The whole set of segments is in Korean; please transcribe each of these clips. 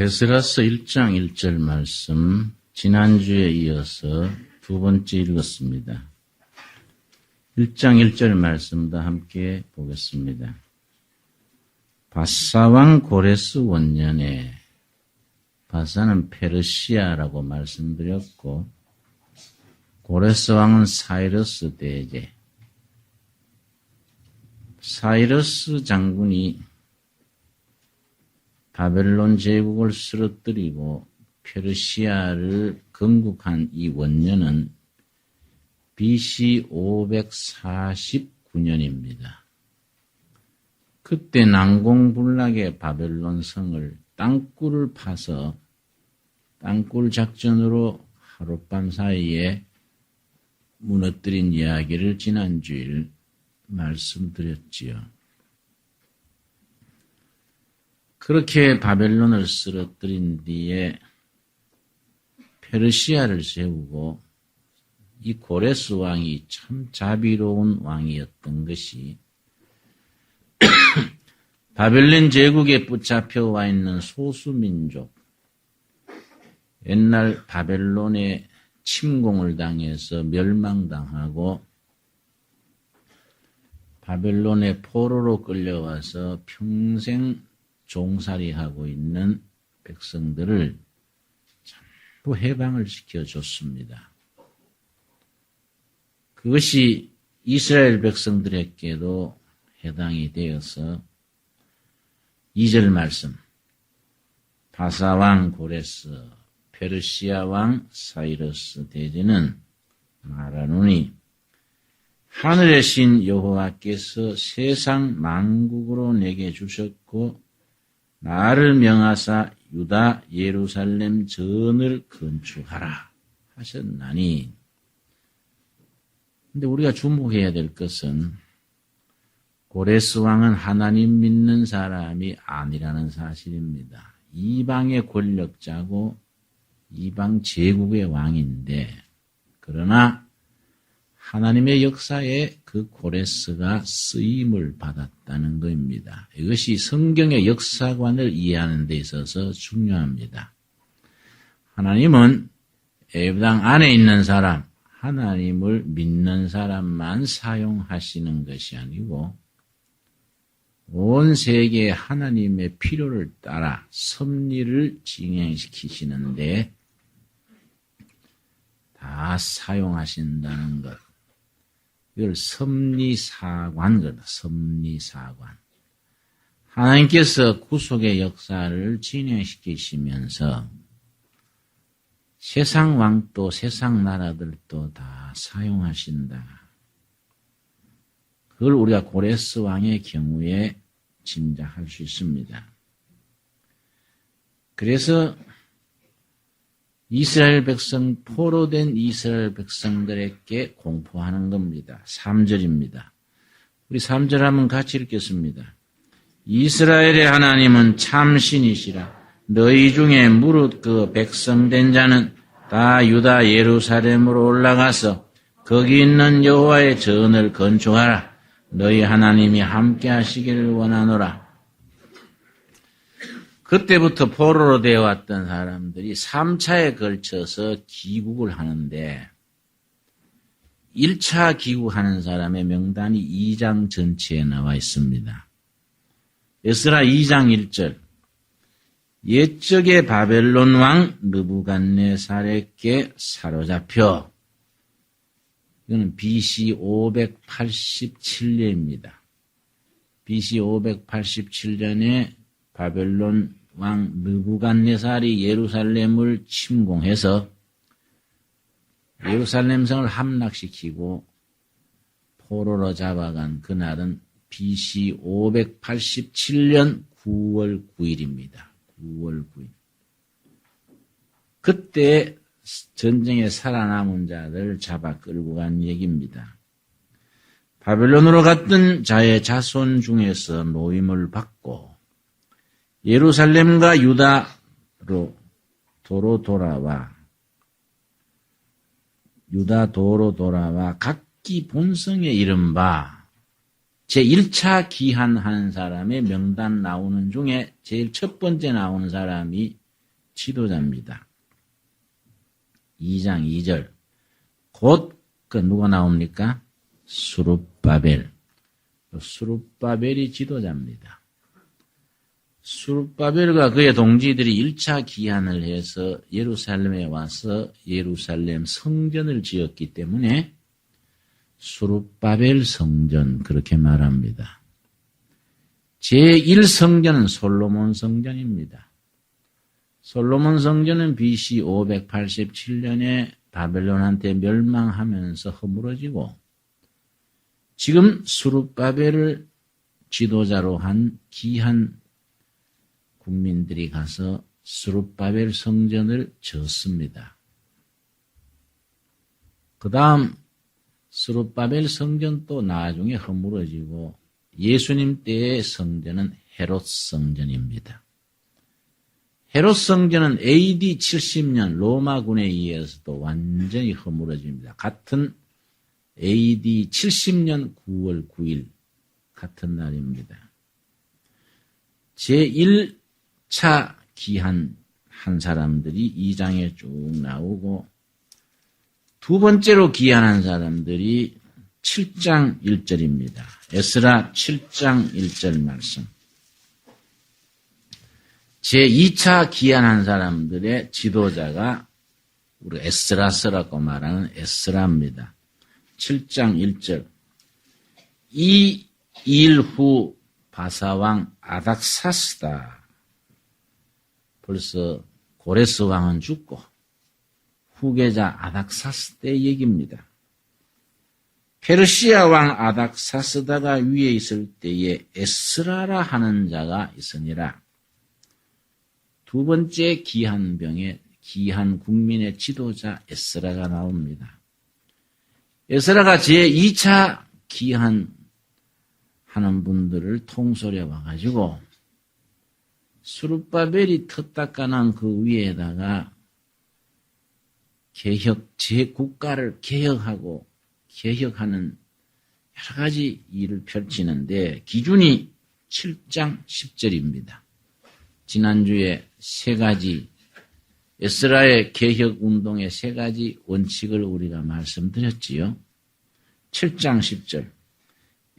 에스라서 1장 1절 말씀, 지난주에 이어서 두 번째 읽었습니다. 1장 1절 말씀도 함께 보겠습니다. 바사왕 고레스 원년에, 바사는 페르시아라고 말씀드렸고, 고레스 왕은 사이러스 대제. 사이러스 장군이 바벨론 제국을 쓰러뜨리고 페르시아를 건국한 이 원년은 BC 549년입니다. 그때 난공불락의 바벨론 성을 땅굴을 파서 땅굴 작전으로 하룻밤 사이에 무너뜨린 이야기를 지난주일 말씀드렸지요. 그렇게 바벨론을 쓰러뜨린 뒤에 페르시아를 세우고 이 고레스 왕이 참 자비로운 왕이었던 것이 바벨론 제국에 붙잡혀 와 있는 소수민족, 옛날 바벨론에 침공을 당해서 멸망당하고 바벨론의 포로로 끌려와서 평생 종살이하고 있는 백성들을 전부 해방을 시켜줬습니다. 그것이 이스라엘 백성들에게도 해당이 되어서 2절 말씀, 바사왕 고레스, 페르시아왕 사이러스 대제는 말하노니 하늘의 신 여호와께서 세상 만국으로 내게 주셨고 나를 명하사 유다 예루살렘 전을 건축하라 하셨나니. 근데 우리가 주목해야 될 것은 고레스 왕은 하나님 믿는 사람이 아니라는 사실입니다. 이방의 권력자고 이방 제국의 왕인데, 그러나 하나님의 역사에 그 고레스가 쓰임을 받았다는 것입니다. 이것이 성경의 역사관을 이해하는 데 있어서 중요합니다. 하나님은 에브당 안에 있는 사람, 하나님을 믿는 사람만 사용하시는 것이 아니고 온 세계에 하나님의 필요를 따라 섭리를 진행시키시는데 다 사용하신다는 것. 이걸 섭리사관이거든. 섭리사관. 하나님께서 구속의 역사를 진행시키시면서 세상 왕도 세상 나라들도 다 사용하신다. 그걸 우리가 고레스 왕의 경우에 짐작할 수 있습니다. 그래서 이스라엘 백성, 포로된 이스라엘 백성들에게 공포하는 겁니다. 3절입니다. 우리 3절 한번 같이 읽겠습니다. 이스라엘의 하나님은 참신이시라. 너희 중에 무릇 그 백성된 자는 다 유다 예루살렘으로 올라가서 거기 있는 여호와의 전을 건축하라. 너희 하나님이 함께 하시기를 원하노라. 그때부터 포로로 되어 왔던 사람들이 3차에 걸쳐서 귀국을 하는데 1차 귀국하는 사람의 명단이 2장 전체에 나와 있습니다. 에스라 2장 1절, 옛적의 바벨론 왕 느부갓네살에게 사로잡혀, 이거는 BC 587년입니다. BC 587년에 바벨론 왕 느부갓네살이 예루살렘을 침공해서 예루살렘 성을 함락시키고 포로로 잡아간 그날은 BC 587년 9월 9일입니다. 9월 9일. 그때 전쟁에 살아남은 자들 잡아 끌고 간 얘기입니다. 바벨론으로 갔던 자의 자손 중에서 노임을 받고 예루살렘과 유다로 도로 돌아와 각기 본성에 이른바 제1차 기한하는 사람의 명단 나오는 중에 제일 첫 번째 나오는 사람이 지도자입니다. 2장 2절. 곧 그 누가 나옵니까? 스룹바벨. 스룹바벨이 지도자입니다. 스룹바벨과 그의 동지들이 1차 기한을 해서 예루살렘에 와서 예루살렘 성전을 지었기 때문에 스룹바벨 성전 그렇게 말합니다. 제1성전은 솔로몬 성전입니다. 솔로몬 성전은 BC 587년에 바벨론한테 멸망하면서 허물어지고 지금 스룹바벨을 지도자로 한 기한 국민들이 가서 스룹바벨 성전을 지었습니다. 그 다음 스룹바벨 성전도 나중에 허물어지고 예수님 때의 성전은 헤롯 성전입니다. 헤롯 성전은 AD 70년 로마군에 의해서도 완전히 허물어집니다. 같은 AD 70년 9월 9일 같은 날입니다. 제1차 기한 한 사람들이 2장에 쭉 나오고 두 번째로 기한한 사람들이 7장 1절입니다. 에스라 7장 1절 말씀. 제2차 기한한 사람들의 지도자가 우리 에스라서라고 말하는 에스라입니다. 7장 1절. 이 일 후 바사왕 아닥사스다. 벌써 고레스 왕은 죽고 후계자 아닥사스 때 얘기입니다. 페르시아 왕 아닥사스다가 위에 있을 때에 에스라라 하는 자가 있으니라. 두 번째 기한병의 기한 국민의 지도자 에스라가 나옵니다. 에스라가 제2차 기한 하는 분들을 통솔해 와가지고 스룹바벨이 텄다까난 그 위에다가 국가를 개혁하고 개혁하는 여러 가지 일을 펼치는데 기준이 7장 10절입니다. 지난주에 세 가지 에스라의 개혁운동의 세 가지 원칙을 우리가 말씀드렸지요. 7장 10절.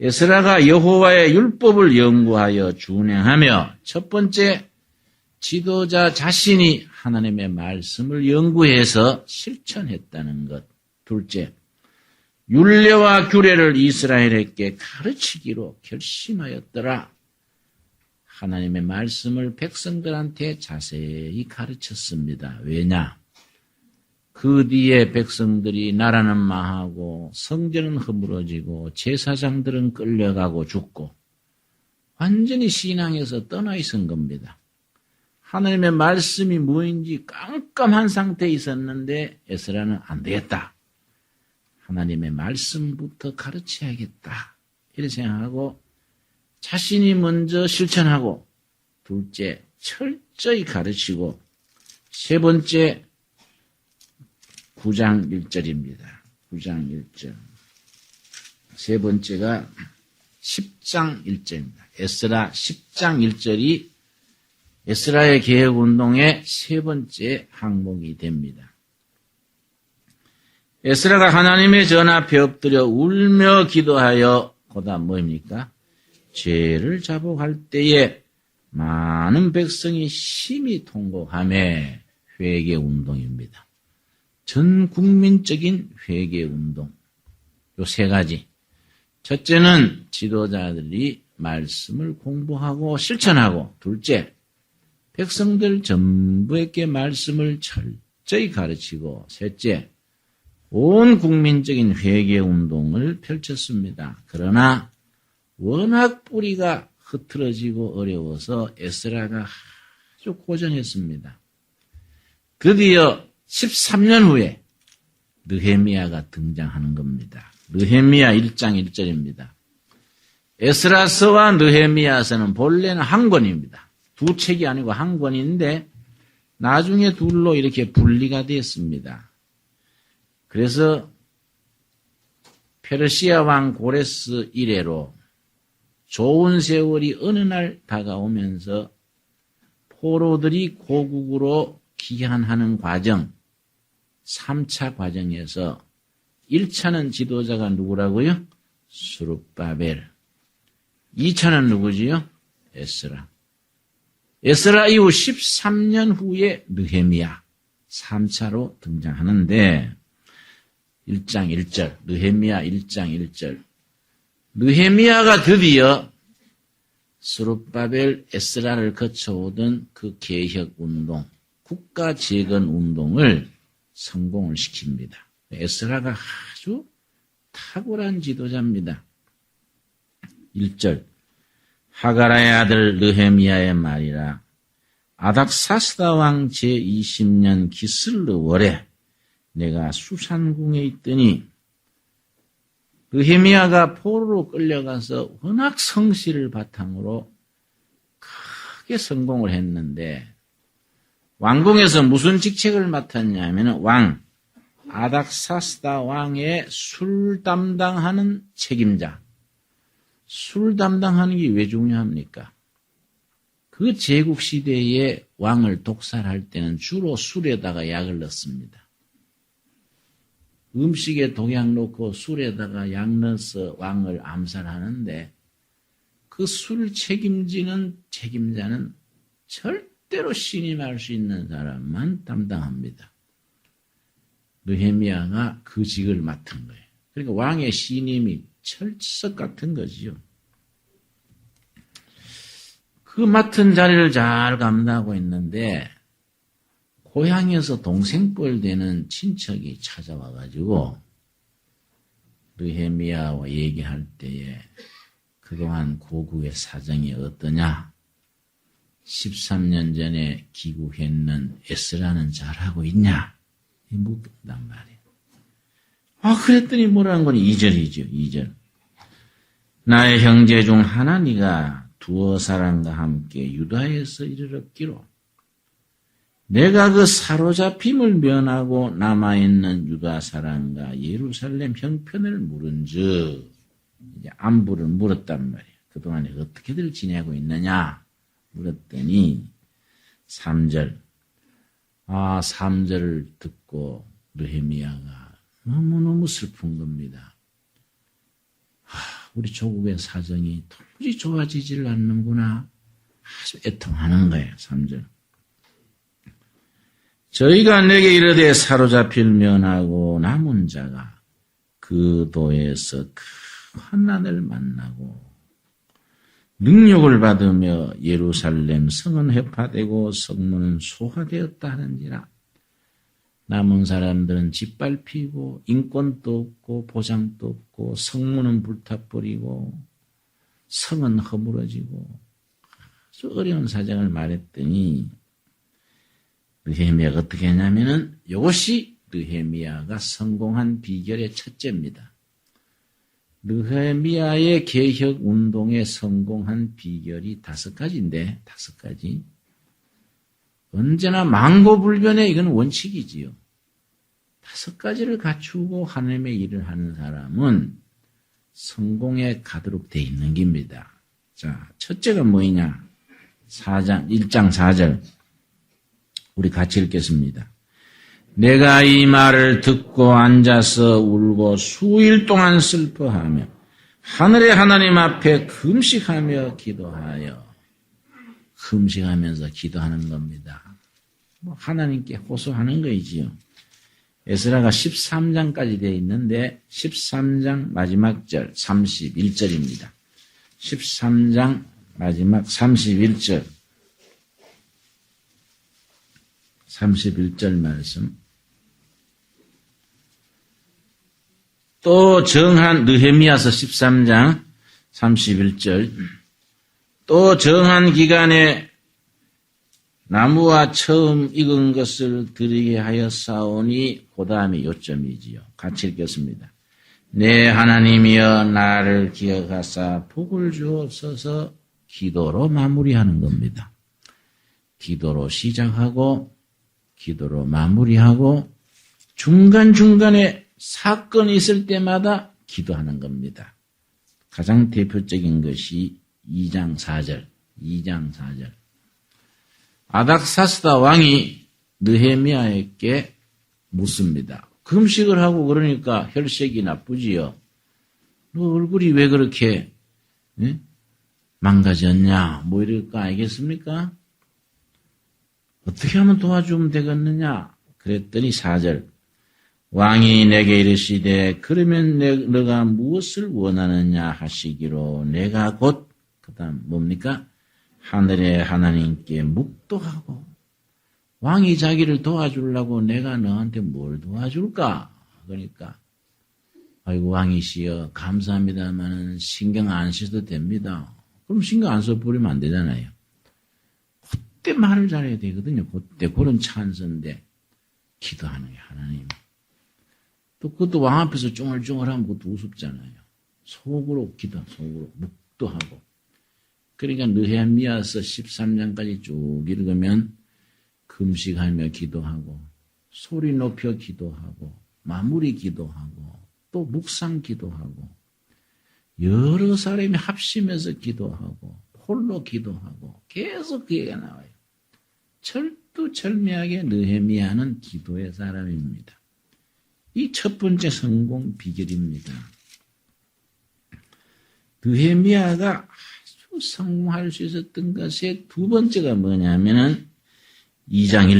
에스라가 여호와의 율법을 연구하여 준행하며 첫 번째 지도자 자신이 하나님의 말씀을 연구해서 실천했다는 것. 둘째, 율례와 규례를 이스라엘에게 가르치기로 결심하였더라. 하나님의 말씀을 백성들한테 자세히 가르쳤습니다. 왜냐? 그 뒤에 백성들이 나라는 망하고 성전은 허물어지고 제사장들은 끌려가고 죽고 완전히 신앙에서 떠나 있은 겁니다. 하나님의 말씀이 뭐인지 깜깜한 상태에 있었는데 에스라는 안 되겠다. 하나님의 말씀부터 가르쳐야겠다. 이렇게 생각하고 자신이 먼저 실천하고 둘째 철저히 가르치고 세 번째 9장 1절입니다. 9장 1절. 세 번째가 10장 1절입니다. 에스라 10장 1절이 에스라의 개혁운동의 세 번째 항목이 됩니다. 에스라가 하나님의 전 앞에 엎드려 울며 기도하여 그다음 뭐입니까? 죄를 자복할 때에 많은 백성이 심히 통곡하며 회개운동입니다. 전 국민적인 회개운동. 요 세 가지. 첫째는 지도자들이 말씀을 공부하고 실천하고 둘째, 백성들 전부에게 말씀을 철저히 가르치고 셋째, 온 국민적인 회개운동을 펼쳤습니다. 그러나 워낙 뿌리가 흐트러지고 어려워서 에스라가 아주 고전했습니다. 드디어 13년 후에 느헤미야가 등장하는 겁니다. 느헤미야 1장 1절입니다. 에스라서와 느헤미야서는 본래는 한 권입니다. 두 책이 아니고 한 권인데 나중에 둘로 이렇게 분리가 됐습니다. 그래서 페르시아 왕 고레스 이래로 좋은 세월이 어느 날 다가오면서 포로들이 고국으로 기한하는 과정, 3차 과정에서 1차는 지도자가 누구라고요? 스룹바벨. 2차는 누구지요? 에스라. 에스라 이후 13년 후에 느헤미야 3차로 등장하는데 1장 1절 느헤미야 1장 1절 느헤미야가 드디어 스룹바벨 에스라를 거쳐오던 그 개혁운동 국가 재건 운동을 성공을 시킵니다. 에스라가 아주 탁월한 지도자입니다. 1절 하가라의 아들 느헤미야의 말이라 아닥사스다 왕 제20년 기슬르 월에 내가 수산궁에 있더니 느헤미야가 포로로 끌려가서 워낙 성실을 바탕으로 크게 성공을 했는데 왕궁에서 무슨 직책을 맡았냐면 왕 아닥사스다 왕의 술 담당하는 책임자. 술 담당하는 게 왜 중요합니까? 그 제국시대에 왕을 독살할 때는 주로 술에다가 약을 넣습니다. 음식에 독약 넣고 술에다가 약 넣어서 왕을 암살하는데 그 술 책임자는 절대로 신임할 수 있는 사람만 담당합니다. 느헤미야가 그 직을 맡은 거예요. 그러니까 왕의 신임이 철석 같은 거지요. 그 맡은 자리를 잘 감당하고 있는데 고향에서 동생뻘 되는 친척이 찾아와가지고 느헤미야와 얘기할 때에 그동안 고국의 사정이 어떠냐? 13년 전에 귀국했는 에스라는 잘하고 있냐? 묻는단 말이에요. 그랬더니 뭐라는 건 2절이죠. 2절. 나의 형제 중 하나니가 두어 사람과 함께 유다에서 이르렀기로 내가 그 사로잡힘을 면하고 남아있는 유다 사람과 예루살렘 형편을 물은즉 이제 안부를 물었단 말이에요. 그동안에 어떻게들 지내고 있느냐 물었더니 3절 3절을 듣고 느헤미야가 너무너무 슬픈 겁니다. 우리 조국의 사정이 도무지 좋아지질 않는구나. 아주 애통하는 거예요. 3절. 저희가 내게 이르되 사로잡힐 면하고 남은 자가 그 도에서 큰 환난을 만나고 능력을 받으며 예루살렘 성은 회파되고 성문은 소화되었다 하는지라. 남은 사람들은 짓밟히고 인권도 없고 보장도 없고 성문은 불타버리고 성은 허물어지고 아주 어려운 사정을 말했더니 느헤미야가 어떻게 했냐면은 이것이 느헤미야가 성공한 비결의 첫째입니다. 느헤미야의 개혁운동에 성공한 비결이 5가지인데 5가지. 언제나 망고불변의 이건 원칙이지요. 5가지를 갖추고 하나님의 일을 하는 사람은 성공에 가도록 돼 있는 겁니다. 자, 첫째가 뭐냐? 1장 4절. 우리 같이 읽겠습니다. 내가 이 말을 듣고 앉아서 울고 수일 동안 슬퍼하며 하늘의 하나님 앞에 금식하며 기도하여 금식하면서 기도하는 겁니다. 하나님께 호소하는 거이지요. 에스라가 13장까지 되어 있는데 13장 마지막 절 31절입니다. 13장 마지막 31절 31절 말씀. 또 정한 느헤미야서 13장 31절 또 정한 기간에 나무와 처음 익은 것을 드리게 하였사오니 그 다음에 요점이지요. 같이 읽겠습니다. 내 하나님이여 나를 기억하사 복을 주옵소서. 기도로 마무리하는 겁니다. 기도로 시작하고 기도로 마무리하고 중간중간에 사건이 있을 때마다 기도하는 겁니다. 가장 대표적인 것이 2장 4절. 아닥사스다 왕이 느헤미야에게 묻습니다. 금식을 하고 그러니까 혈색이 나쁘지요. 너 얼굴이 왜 그렇게 망가졌냐? 뭐 이럴 거 알겠습니까? 어떻게 하면 도와주면 되겠느냐? 그랬더니 4절. 왕이 내게 이르시되 그러면 너가 무엇을 원하느냐 하시기로 내가 곧 그다음 뭡니까? 하늘의 하나님께 묵도하고 왕이 자기를 도와주려고 내가 너한테 뭘 도와줄까? 그러니까 아이고 왕이시여 감사합니다마는 신경 안 쓰셔도 됩니다. 그럼 신경 안 써버리면 안 되잖아요. 그때 말을 잘해야 되거든요. 그때 그런 찬스인데 기도하는 게 하나님. 또 그것도 왕 앞에서 쫑알쫑알하면 그것도 우습잖아요. 속으로 기도, 속으로 묵도하고. 그러니까 느헤미야서 13장까지 쭉 읽으면 금식하며 기도하고 소리 높여 기도하고 마무리 기도하고 또 묵상 기도하고 여러 사람이 합심해서 기도하고 홀로 기도하고 계속 그 얘기가 나와요. 철두철미하게 느헤미야는 기도의 사람입니다. 이 첫 번째 성공 비결입니다. 느헤미야가 아주 성공할 수 있었던 것의 두 번째가 뭐냐면은 2장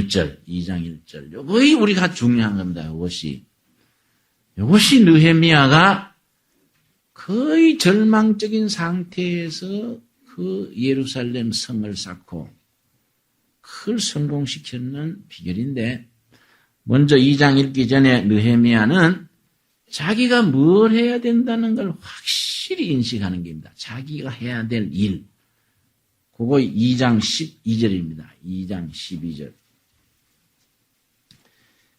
1절. 요것이 우리가 중요한 겁니다. 이것이 느헤미야가 거의 절망적인 상태에서 그 예루살렘 성을 쌓고 그걸 성공시켰는 비결인데 먼저 2장 읽기 전에 느헤미야는 자기가 뭘 해야 된다는 걸 확실히 인식하는 겁니다. 자기가 해야 될 일. 그거 2장 12절입니다. 2장 12절.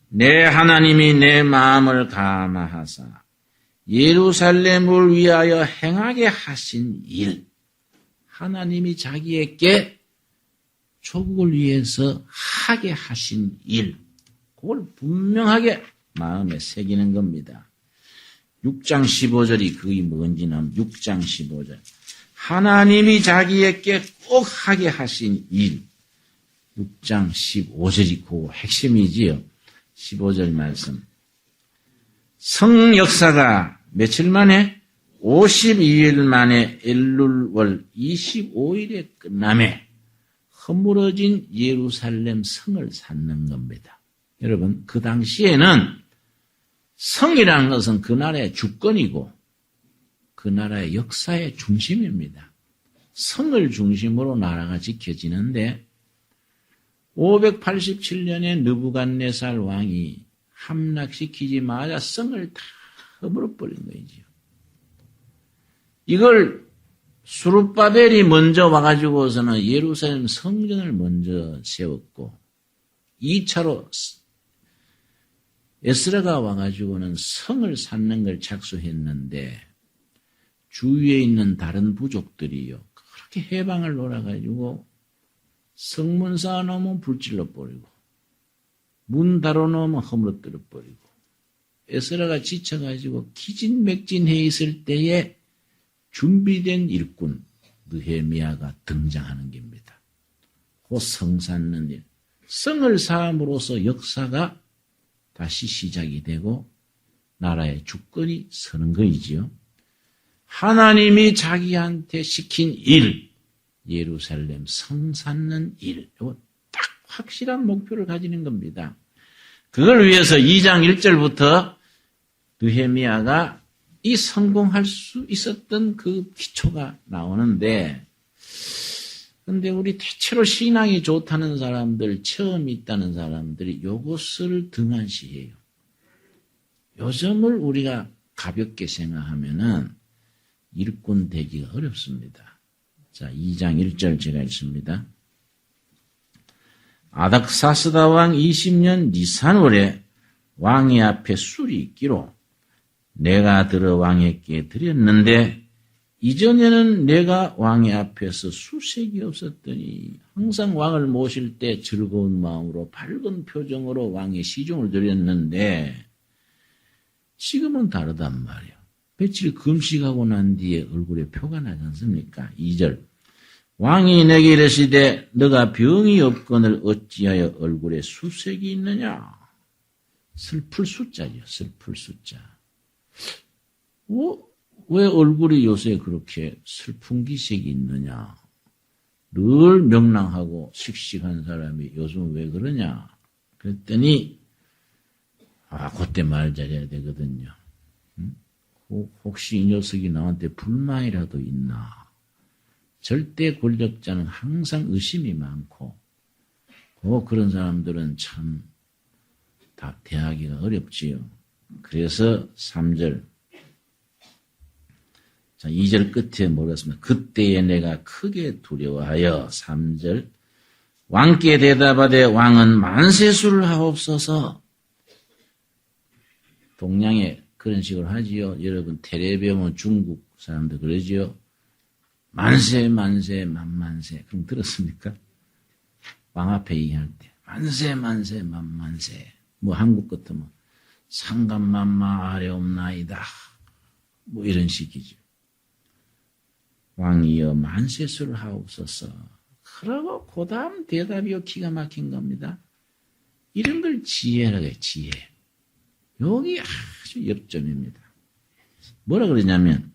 내 하나님이 내 마음을 감화하사 예루살렘을 위하여 행하게 하신 일. 하나님이 자기에게 조국을 위해서 하게 하신 일. 그걸 분명하게 마음에 새기는 겁니다. 6장 15절이 그게 뭔지는 6장 15절. 하나님이 자기에게 꼭 하게 하신 일. 6장 15절이 그 핵심이지요. 15절 말씀. 성 역사가 며칠 만에 52일 만에 엘룰월 25일에 끝남에 허물어진 예루살렘 성을 쌓는 겁니다. 여러분, 그 당시에는 성이라는 것은 그 나라의 주권이고 그 나라의 역사의 중심입니다. 성을 중심으로 나라가 지켜지는데 587년에 느부갓네살 왕이 함락시키자마자 성을 다 허물어버린 거이지요. 이걸 수룹바벨이 먼저 와가지고서는 예루살렘 성전을 먼저 세웠고 2차로 에스라가 와가지고는 성을 쌓는 걸 착수했는데 주위에 있는 다른 부족들이요. 그렇게 해방을 놀아가지고 성문 쌓아놓으면 불질러 버리고 문 달아놓으면 허물어뜨려 버리고 에스라가 지쳐가지고 기진맥진해 있을 때에 준비된 일꾼 느헤미야가 등장하는 겁니다. 그 성 쌓는 일. 성을 쌓음으로써 역사가 다시 시작이 되고 나라의 주권이 서는 거이지요. 하나님이 자기한테 시킨 일, 예루살렘 성 쌓는 일, 이거 딱 확실한 목표를 가지는 겁니다. 그걸 위해서 2장 1절부터 느헤미야가 이 성공할 수 있었던 그 기초가 나오는데 근데 우리 대체로 신앙이 좋다는 사람들, 체험이 있다는 사람들이 요것을 등한시해요. 요 점을 우리가 가볍게 생각하면은 일꾼 되기가 어렵습니다. 자, 2장 1절 제가 읽습니다. 아닥사스다 왕 20년 니산월에 왕의 앞에 술이 있기로 내가 들어 왕에게 드렸는데 이전에는 내가 왕의 앞에서 수색이 없었더니 항상 왕을 모실 때 즐거운 마음으로 밝은 표정으로 왕의 시중을 드렸는데 지금은 다르단 말이에요. 며칠 금식하고 난 뒤에 얼굴에 표가 나지 않습니까? 2절. 왕이 내게 이르시되 너가 병이 없거늘 어찌하여 얼굴에 수색이 있느냐. 슬플 숫자죠. 슬플 숫자. 왜 얼굴이 요새 그렇게 슬픈 기색이 있느냐. 늘 명랑하고 씩씩한 사람이 요즘 왜 그러냐. 그랬더니 그때 말 잘해야 되거든요. 혹시 이 녀석이 나한테 불만이라도 있나. 절대 권력자는 항상 의심이 많고 그런 사람들은 참 다 대하기가 어렵지요. 그래서 3절 2절 끝에 뭐랬습니까? 그때에 내가 크게 두려워하여 3절 왕께 대답하되 왕은 만세수를 하옵소서. 동양에 그런 식으로 하지요. 여러분 텔레비전 중국 사람들 그러지요. 만세 만세 만만세. 그럼 들었습니까? 왕 앞에 얘기할 때 만세 만세 만만세. 뭐 한국 같으면 상감만마 아래옵나이다. 뭐 이런 식이죠. 왕이여 만세수를 하옵소서. 그러고 그 다음 대답이요 기가 막힌 겁니다. 이런 걸 지혜라고 해요. 지혜. 여기 아주 역점입니다. 뭐라 그러냐면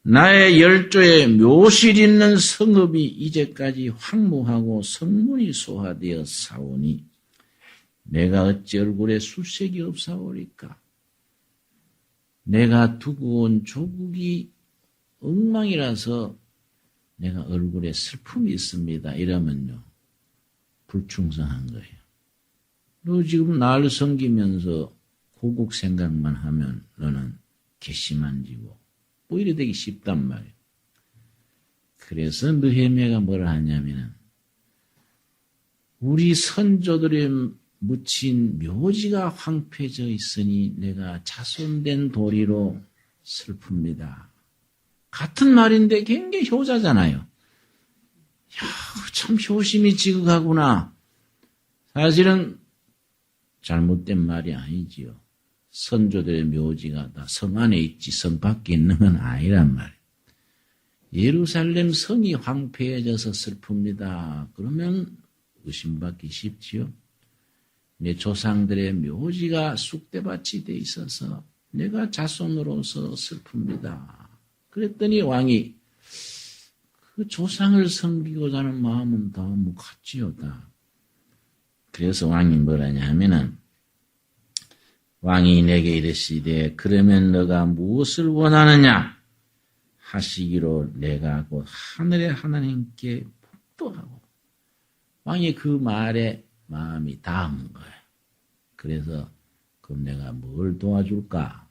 나의 열조에 묘실 있는 성읍이 이제까지 황무하고 성문이 소화되어 사오니 내가 어찌 얼굴에 수색이 없사오리까. 내가 두고 온 조국이 엉망이라서 내가 얼굴에 슬픔이 있습니다. 이러면요. 불충성한 거예요. 너 지금 날 섬기면서 고국 생각만 하면 너는 괘씸한 지고 뭐 이래 되기 쉽단 말이에요. 그래서 느헤미야가 뭐라 하냐면은 우리 선조들의 묻힌 묘지가 황폐져 있으니 내가 자손된 도리로 슬픕니다. 같은 말인데 굉장히 효자잖아요. 야, 참 효심이 지극하구나. 사실은 잘못된 말이 아니지요. 선조들의 묘지가 다 성 안에 있지 성 밖에 있는 건 아니란 말이에요. 예루살렘 성이 황폐해져서 슬픕니다. 그러면 의심받기 쉽지요. 내 조상들의 묘지가 쑥대밭이 돼 있어서 내가 자손으로서 슬픕니다. 그랬더니 왕이 그 조상을 섬기고자 하는 마음은 다 같지요. 다. 그래서 왕이 뭐라냐 하면은 왕이 내게 이르시되 그러면 너가 무엇을 원하느냐 하시기로 내가 곧 하늘의 하나님께 복도하고 왕이 그 말에 마음이 닿은 거예요. 그래서 그럼 내가 뭘 도와줄까?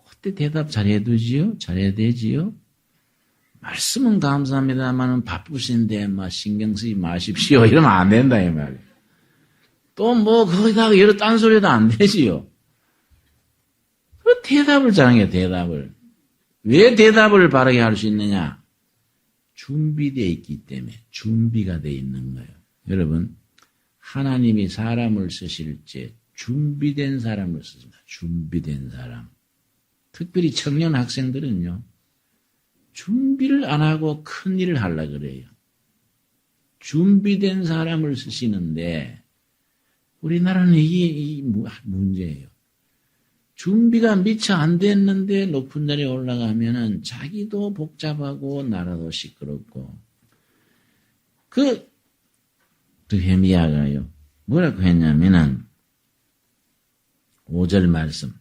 그때 대답 잘해야 되지요? 잘해야 되지요? 말씀은 감사합니다만은 바쁘신데 신경 쓰지 마십시오. 이러면 안 된다 이 말이에요. 또 거기다가 여러 딴소리도 안 되지요. 그 대답을 잘하는 게 대답을. 왜 대답을 바르게 할 수 있느냐? 준비되어 있기 때문에 준비가 되어 있는 거예요. 여러분 하나님이 사람을 쓰실 때 준비된 사람을 쓰십니다. 준비된 사람. 특별히 청년 학생들은요. 준비를 안 하고 큰 일을 하려고 그래요. 준비된 사람을 쓰시는데 우리나라는 이게 문제예요. 준비가 미처 안 됐는데 높은 자리에 올라가면은 자기도 복잡하고 나라도 시끄럽고 느헤미야가요. 뭐라고 했냐면은 5절 말씀.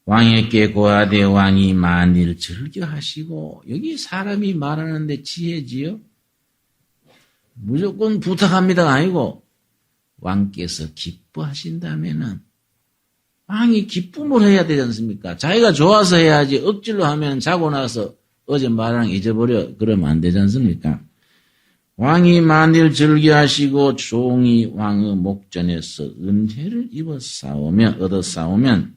왕에게 고하되 왕이 만일 즐겨하시고 여기 사람이 말하는데 지혜지요. 무조건 부탁합니다가 아니고 왕께서 기뻐하신다면은 왕이 기쁨을 해야 되지 않습니까? 자기가 좋아서 해야지 억지로 하면 자고 나서 어제 말한 거 잊어버려 그러면 안 되지 않습니까? 왕이 만일 즐겨하시고 종이 왕의 목전에서 은혜를 얻어 싸우면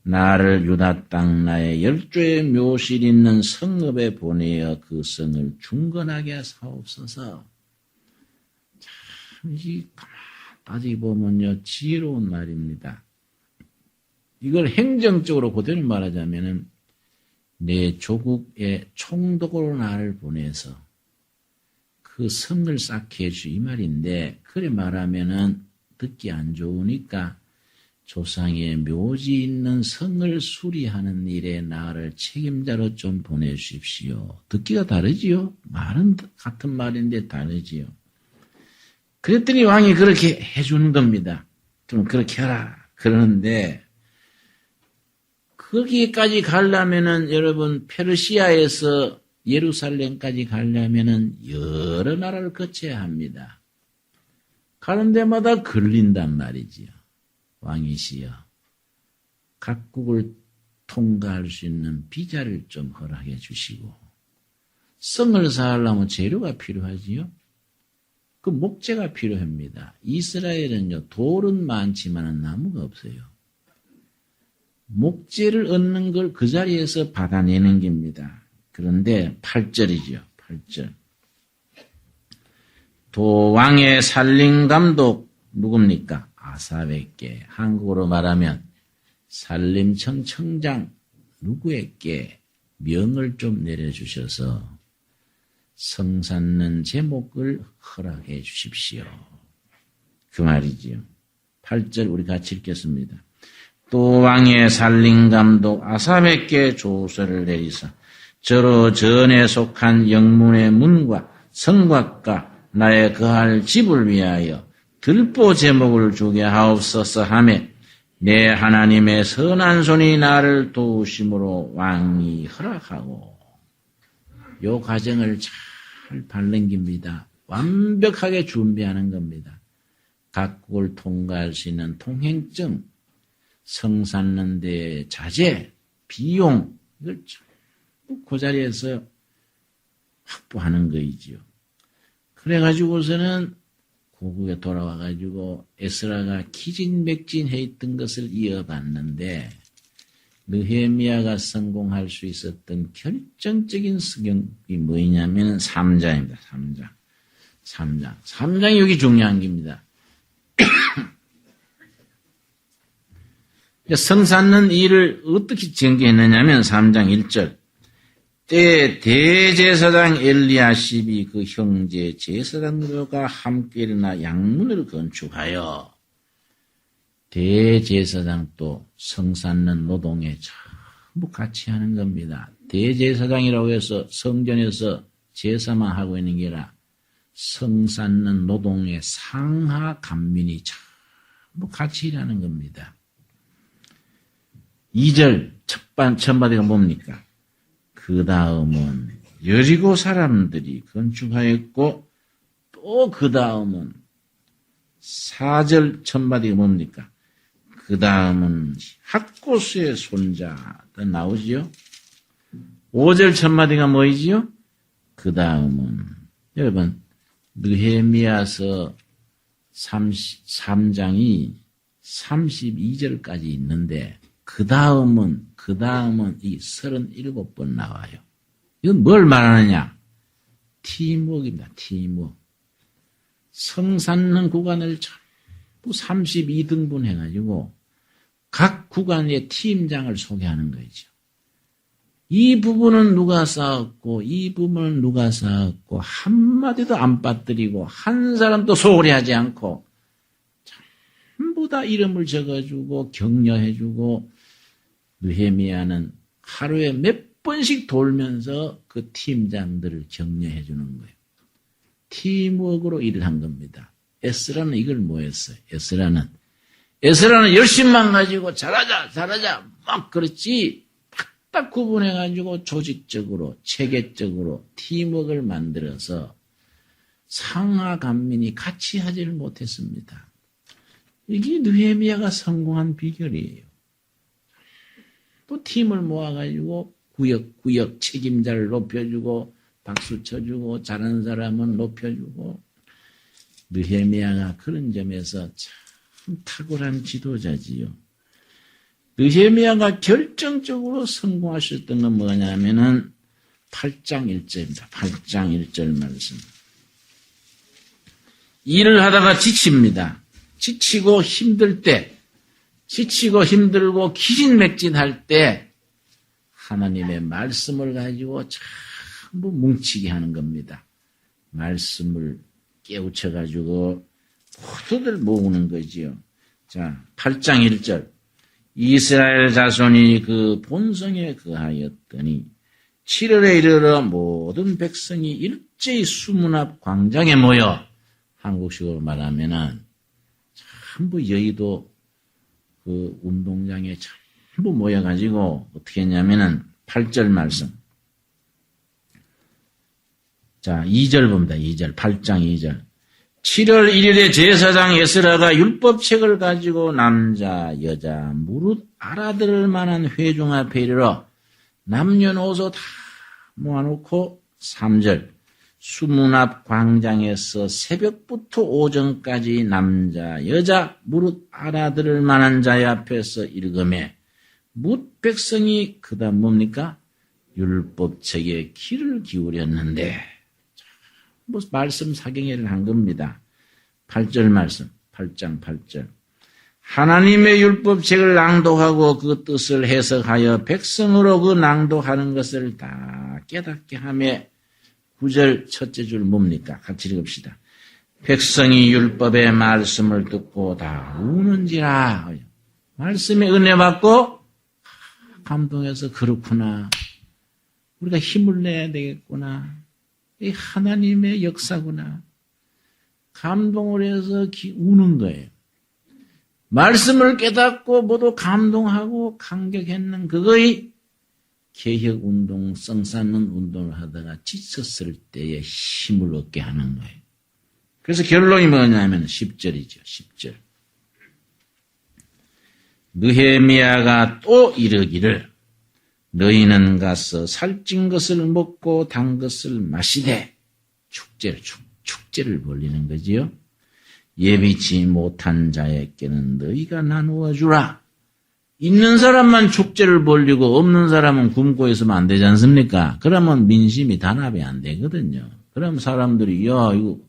나를 유다 땅 나의 열조의 묘실 있는 성읍에 보내어 그 성을 중건하게 사옵소서. 참, 따지고 보면요, 지혜로운 말입니다. 이걸 행정적으로 그대로 말하자면은 내 조국의 총독으로 나를 보내서 그 성을 쌓게 해주 이 말인데 그래 말하면은 듣기 안 좋으니까 조상의 묘지 있는 성을 수리하는 일에 나를 책임자로 좀 보내주십시오. 듣기가 다르지요? 말은 같은 말인데 다르지요. 그랬더니 왕이 그렇게 해주는 겁니다. 그럼 그렇게 하라. 그러는데 거기까지 가려면은 여러분 페르시아에서 예루살렘까지 가려면은 여러 나라를 거쳐야 합니다. 가는 데마다 걸린단 말이지요. 왕이시여, 각국을 통과할 수 있는 비자를 좀 허락해 주시고, 성을 쌓으려면 재료가 필요하지요. 그 목재가 필요합니다. 이스라엘은요, 돌은 많지만 나무가 없어요. 목재를 얻는 걸 그 자리에서 받아내는 겁니다. 그런데 8절이죠. 8절. 왕의 살림 감독 누굽니까? 아삽에게. 한국어로 말하면 산림청 청장 누구에게 명을 좀 내려주셔서 성 쌓는 제목을 허락해 주십시오. 그 말이지요. 8절 우리 같이 읽겠습니다. 또 왕의 살림감독 아삽에게 조서를 내리사 저로 전에 속한 영문의 문과 성곽과 나의 거할 집을 위하여 들보 제목을 주게 하옵소서 하며 내 하나님의 선한 손이 나를 도우심으로 왕이 허락하고 요 과정을 잘 밟는깁니다. 완벽하게 준비하는 겁니다. 각국을 통과할 수 있는 통행증, 성 쌓는 데 자재, 비용 이걸 전부 그 자리에서 확보하는 거이지요. 그래가지고서는 고국에 돌아와가지고 에스라가 기진맥진해 있던 것을 이어봤는데 느헤미야가 성공할 수 있었던 결정적인 성경이 뭐냐면 3장입니다. 3장이 여기 중요한 겁니다. 성 쌓는 일을 어떻게 전개했느냐면 3장 1절 때 대제사장 엘리야십이 그 형제 제사장들과 함께 일어나 양문을 건축하여 대제사장도 성 쌓는 노동에 전부 같이 하는 겁니다. 대제사장이라고 해서 성전에서 제사만 하고 있는 게 아니라 성 쌓는 노동의 상하 간민이 전부 같이 일하는 겁니다. 2절 첫마디가 뭡니까? 그 다음은 여리고 사람들이 건축하였고 또 그 다음은 4절 첫마디가 뭡니까? 그 다음은 학고스의 손자 나오지요? 5절 첫마디가 뭐이지요? 그 다음은 여러분 느헤미야서 3장이 32절까지 있는데 그 다음은 이 37번 나와요. 이건 뭘 말하느냐? 팀워크입니다. 팀워크. 성 쌓는 구간을 전부 32등분 해가지고 각 구간의 팀장을 소개하는 거죠. 이 부분은 누가 쌓았고 이 부분은 누가 쌓았고 한마디도 안 빠뜨리고 한 사람도 소홀히 하지 않고 전부 다 이름을 적어주고 격려해주고 느헤미야는 하루에 몇 번씩 돌면서 그 팀장들을 격려해 주는 거예요. 팀워크로 일을 한 겁니다. 에스라는 이걸 뭐 했어요? 에스라는 열심만 가지고 잘하자 막 그렇지 딱 구분해 가지고 조직적으로 체계적으로 팀워크를 만들어서 상하 간민이 같이 하지를 못했습니다. 이게 느헤미야가 성공한 비결이에요. 또 팀을 모아가지고 구역 책임자를 높여주고 박수 쳐주고 잘하는 사람은 높여주고 느헤미야가 그런 점에서 참 탁월한 지도자지요. 느헤미야가 결정적으로 성공하셨던 건 뭐냐면은 8장 1절입니다. 8장 1절 말씀. 일을 하다가 지칩니다. 지치고 힘들 때 지치고 힘들고 기진맥진할 때 하나님의 말씀을 가지고 전부 뭉치게 하는 겁니다. 말씀을 깨우쳐가지고 모두들 모으는 거지요. 자, 8장 1절. 이스라엘 자손이 그 본성에 거하였더니 7월에 이르러 모든 백성이 일제히 수문 앞 광장에 모여, 한국식으로 말하면은 전부 여의도 그 운동장에 전부 모여가지고 어떻게 했냐면은 8절 말씀. 자, 2절 봅니다. 2절. 8장 2절. 7월 1일에 제사장 에스라가 율법책을 가지고 남자, 여자, 무릇 알아들을 만한 회중 앞에 이르러 남녀노소 다 모아놓고 3절. 수문 앞 광장에서 새벽부터 오전까지 남자, 여자, 무릇 알아들을 만한 자의 앞에서 읽음에 뭇 백성이 그다음 뭡니까? 율법책에 귀를 기울였는데, 뭐 말씀 사경회를 한 겁니다. 8절 말씀, 8장 8절. 하나님의 율법책을 낭독하고 그 뜻을 해석하여 백성으로 그 낭독하는 것을 다 깨닫게 하며 9절 첫째 줄 뭡니까? 같이 읽읍시다. 백성이 율법의 말씀을 듣고 다 우는지라. 말씀에 은혜 받고 감동해서 그렇구나. 우리가 힘을 내야 되겠구나. 이 하나님의 역사구나. 감동을 해서 우는 거예요. 말씀을 깨닫고 모두 감동하고 감격했는 그거의 개혁운동, 썽 쌓는 운동을 하다가 지쳤을 때에 힘을 얻게 하는 거예요. 그래서 결론이 뭐냐면 10절이죠. 10절. 느헤미야가 또 이르기를 너희는 가서 살찐 것을 먹고 단 것을 마시되 축제를 벌리는 거지요. 예비치 못한 자에게는 너희가 나누어 주라. 있는 사람만 축제를 벌리고 없는 사람은 굶고 있으면 안 되지 않습니까? 그러면 민심이 단합이 안 되거든요. 그럼 사람들이 야 이거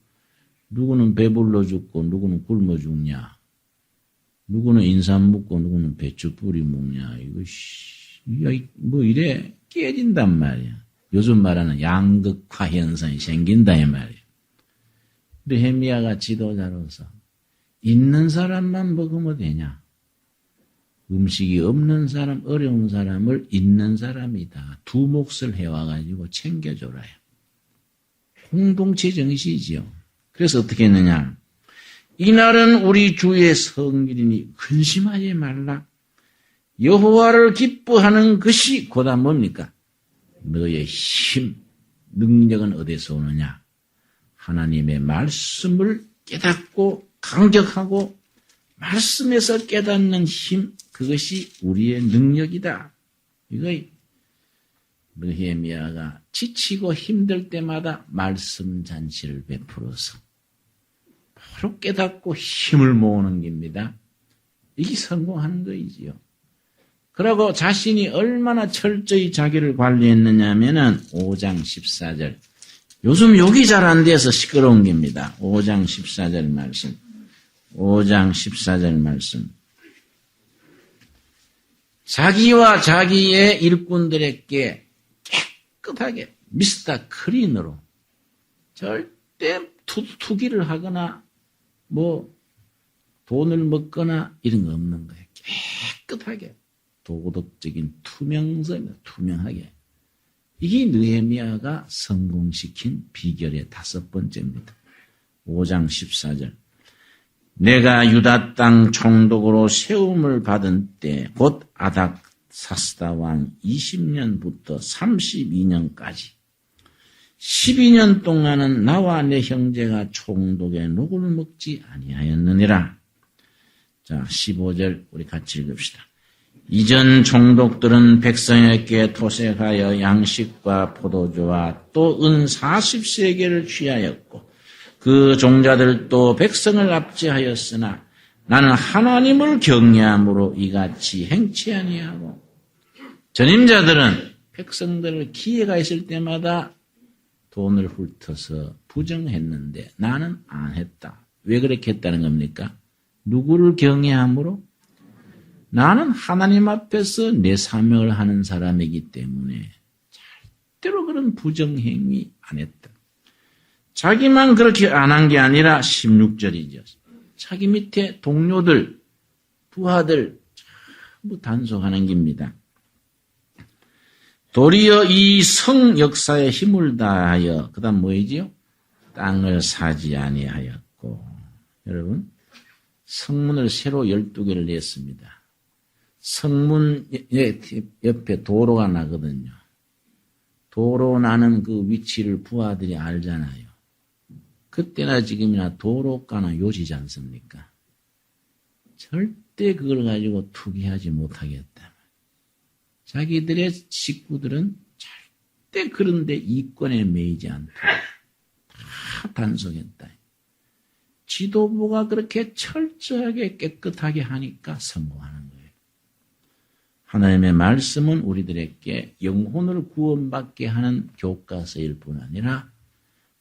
누구는 배불러 죽고 누구는 굶어 죽냐. 누구는 인삼 먹고 누구는 배추 뿌리 먹냐. 이거 뭐 이래 깨진단 말이야. 요즘 말하는 양극화 현상이 생긴다 이 말이야. 느헤미야가 지도자로서 있는 사람만 먹으면 되냐. 음식이 없는 사람, 어려운 사람을 있는 사람이다. 두 몫을 해와가지고 챙겨줘라요. 공동체 정신이지요. 그래서 어떻게 했느냐. 이날은 우리 주의 성일이니 근심하지 말라. 여호와를 기뻐하는 것이 고다 뭡니까? 너의 힘, 능력은 어디서 오느냐? 하나님의 말씀을 깨닫고 강격하고 말씀에서 깨닫는 힘, 그것이 우리의 능력이다. 이거 느헤미야가 지치고 힘들 때마다 말씀 잔치를 베풀어서 바로 깨닫고 힘을 모으는 겁니다. 이게 성공하는 거이지요. 그러고 자신이 얼마나 철저히 자기를 관리했느냐 하면은 5장 14절. 요즘 욕이 잘 안 돼서 시끄러운 겁니다. 5장 14절 말씀. 5장 14절 말씀. 자기와 자기의 일꾼들에게 깨끗하게 미스터 클린으로 절대 투기를 하거나 뭐 돈을 먹거나 이런 거 없는 거예요. 깨끗하게 도덕적인 투명하게. 이게 느헤미야가 성공시킨 비결의 5번째입니다. 5장 14절. 내가 유다 땅 총독으로 세움을 받은 때 곧 아닥사스다 왕 20년부터 32년까지 12년 동안은 나와 내 형제가 총독의 녹을 먹지 아니하였느니라. 자, 15절 우리 같이 읽읍시다. 이전 총독들은 백성에게 토색하여 양식과 포도주와 또 은 40세겔을 취하였고 그 종자들도 백성을 압제하였으나 나는 하나님을 경외함으로 이같이 행치 아니하고. 전임자들은 백성들을 기회가 있을 때마다 돈을 훑어서 부정했는데 나는 안 했다. 왜 그렇게 했다는 겁니까? 누구를 경외함으로? 나는 하나님 앞에서 내 사명을 하는 사람이기 때문에 절대로 그런 부정행위 안 했다. 자기만 그렇게 안 한 게 아니라 16절이죠. 자기 밑에 동료들, 부하들 전부 단속하는 겁니다. 도리어 이 성 역사에 힘을 다하여 그 다음 뭐이지요? 땅을 사지 아니하였고. 여러분 성문을 새로 12개를 냈습니다. 성문 옆에 도로가 나거든요. 도로 나는 그 위치를 부하들이 알잖아요. 그때나 지금이나 도로가나 요지지 않습니까? 절대 그걸 가지고 투기하지 못하겠다. 자기들의 식구들은 절대 그런데 이권에 매이지 않도록 다 단속했다. 지도부가 그렇게 철저하게 깨끗하게 하니까 성공하는 거예요. 하나님의 말씀은 우리들에게 영혼을 구원받게 하는 교과서일 뿐 아니라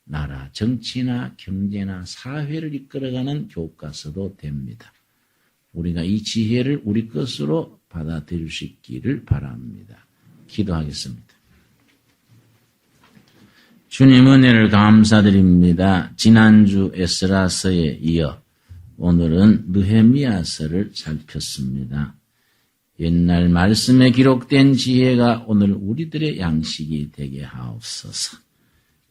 나라, 정치나 경제나 사회를 이끌어가는 교과서도 됩니다. 우리가 이 지혜를 우리 것으로 받아들일 수 있기를 바랍니다. 기도하겠습니다. 주님 은혜를 감사드립니다. 지난주 에스라서에 이어 오늘은 느헤미야서를 살폈습니다. 옛날 말씀에 기록된 지혜가 오늘 우리들의 양식이 되게 하옵소서.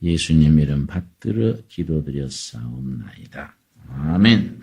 예수님 이름 받들어 기도드렸사옵나이다. 아멘.